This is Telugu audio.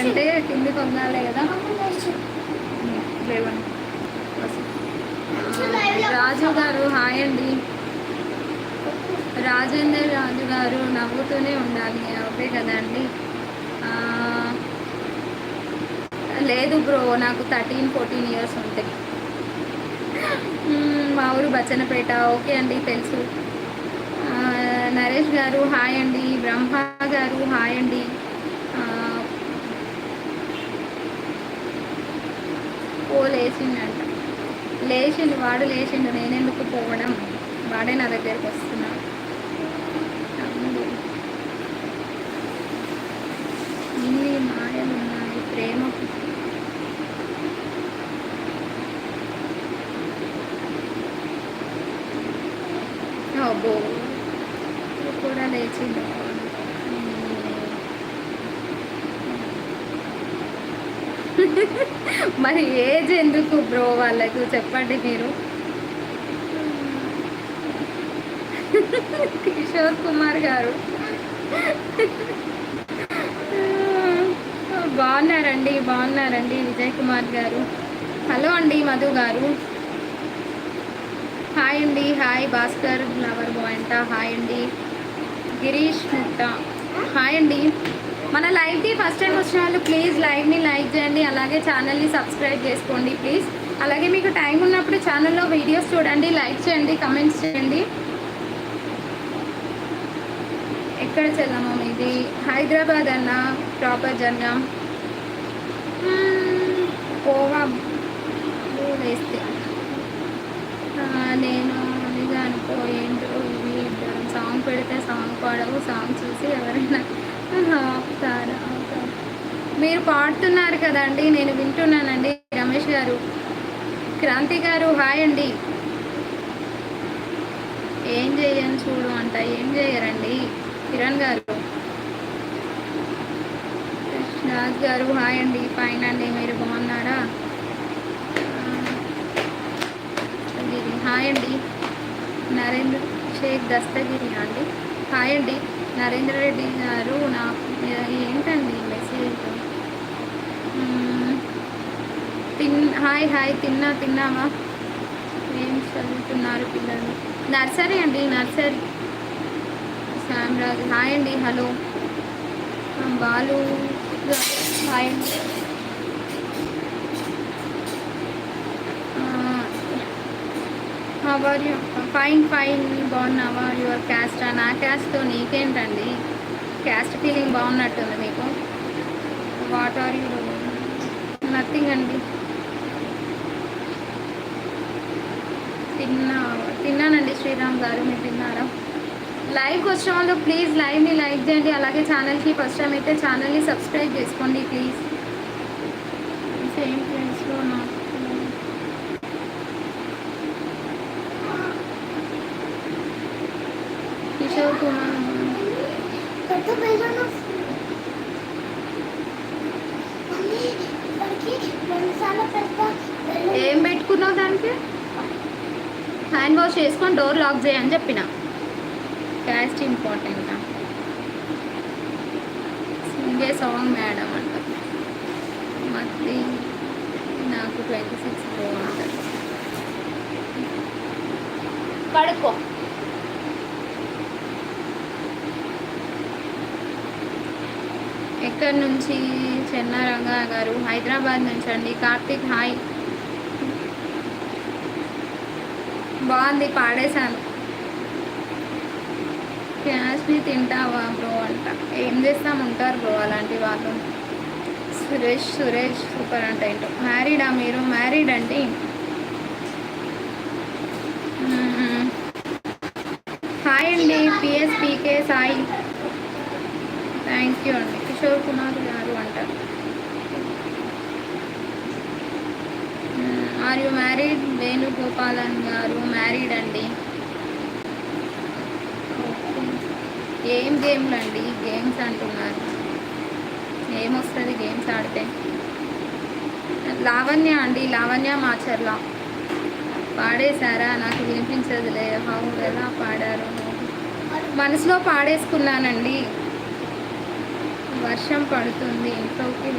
అంటే కిందికి వంగాలి కదా. లేవండి. రాజు గారు హాయ్ అండి. రాజేందర్ రాజు గారు నవ్వుతూనే ఉండాలి, ఓకే కదండి. లేదు బ్రో, నాకు 13-14 ఇయర్స్ ఉంటాయి. మా ఊరు బచ్చన్నపేట. ఓకే అండి, తెలుసు. నరేష్ గారు హాయ్ అండి. బ్రహ్మ గారు హాయ్ అండి. ఓ లేచిండంట. లేచిండు, వాడు లేచిండు, నేనెందుకు పోవడం, వాడే నా దగ్గరికి వస్తున్నాడు. ఇన్ని మాయలు ఉన్నాయి ప్రేమకు. అబ్బో కూడా లేచిండు. మరి ఏజ్ ఎందుకు బ్రో వాళ్ళకు చెప్పండి మీరు. కిషోర్ కుమార్ గారు బాగున్నారండి, బాగున్నారండి. విజయ్ కుమార్ గారు హలో అండి. మధు గారు హాయ్ అండి. హాయ్ భాస్కర్ ఫ్లవర్ బాయ్ అంట, హాయ్ అండి. గిరీష్ ముట్ట హాయ్ అండి. మన లైవ్కి ఫస్ట్ టైం వచ్చిన వాళ్ళు ప్లీజ్ లైవ్ని లైక్ చేయండి, అలాగే ఛానల్ని సబ్స్క్రైబ్ చేసుకోండి ప్లీజ్. అలాగే మీకు టైం ఉన్నప్పుడు ఛానల్లో వీడియోస్ చూడండి, లైక్ చేయండి, కమెంట్స్ చేయండి. ఎక్కడ చెల్లమ్మ ఇది? హైదరాబాద్ అన్న, ప్రాపర్ జనగాం. పోవా వేస్తే నేను అదిగా అనుకో. ఏంటో ఇవి ఇద్దరం సాంగ్ పెడితే సాంగ్ పాడవు, సాంగ్ చూసి ఎవరైనా ఆపుతారా? మీరు పాడుతున్నారు కదండి, నేను వింటున్నానండి. రమేష్ గారు, క్రాంతి గారు హాయ్ అండి. ఏం చేయని చూడు అంట, ఏం చేయరండి. కిరణ్ గారు, రాజ్ గారు హాయ్ అండి. ఫైన్ అండి, మీరు బాగున్నారా? హాయ్ అండి. నరేంద్ర షేక్ దస్తగిరి అండి హాయ్ అండి. నరేంద్ర రెడ్డి గారు నాకు ఏంటండి మెసేజ్? Hi hi. తిన్నావా? ఏం చదువుతున్నారు పిల్లలు? నర్సరీ అండి, నర్సరీ. శ్యామరాజు హాయ్ అండి. హలో బాలు హాయ్ అండి. How are you? Fine fine. బాగున్నావా? Your caste? నా క్యాస్ట్తో నీకేంటండి? క్యాస్ట్ ఫీలింగ్ బాగున్నట్టుంది మీకు. What are you? నథింగ్ అండి. తిన్నానండి. శ్రీరామ్ గారు మీరు తిన్నారా? లైవ్కి వచ్చిన వాళ్ళు ప్లీజ్ లైవ్ని లైక్ చేయండి, అలాగే ఛానల్కి ఫస్ట్ టైం అయితే ఛానల్ని సబ్స్క్రైబ్ చేసుకోండి ప్లీజ్. సేమ్ ప్లేస్లో నాకు కిషోర్ కుమార్. ఏం పెట్టుకున్నావు దానికి? హ్యాండ్ వాష్ చేసుకొని డోర్ లాక్ చేయని చెప్పిన. Caste important. Sing a song madam అంట. మళ్ళీ నాకు 26 ప్రో అంటారు. కడుక్కో. ఎక్కడి నుంచి? చెన్నారంగా గారు హైదరాబాద్ నుంచి అండి. కార్తీక్ హాయ్. బాగుంది, పాడేశాను. క్యాష్ని తింటావా బ్రో అంట. ఏం చేస్తాం, ఉంటారు బ్రో అలాంటి వాళ్ళు. సురేష్ సూపర్ అంట. ఏంటో మ్యారీడా మీరు? మ్యారీడ్ అండి. హాయ్ అండి. పిఎస్పీకే సాయి థ్యాంక్ యూ అండి. కిషోర్ కుమార్ గారు అంటారు. Are you married? వేణుగోపాలన్ గారు మ్యారీడ్ అండి. ఏం గేమ్లు అండి? గేమ్స్ అంటున్నారు, ఏమొస్తుంది గేమ్స్ ఆడితే? లావణ్య అండి. లావణ్య మాచర్ల. పాడేశారా? నాకు వినిపించదులే. హౌ ఎలా పాడారు? మనసులో పాడేసుకున్నానండి. వర్షం పడుతుంది, ఇంట్లోకి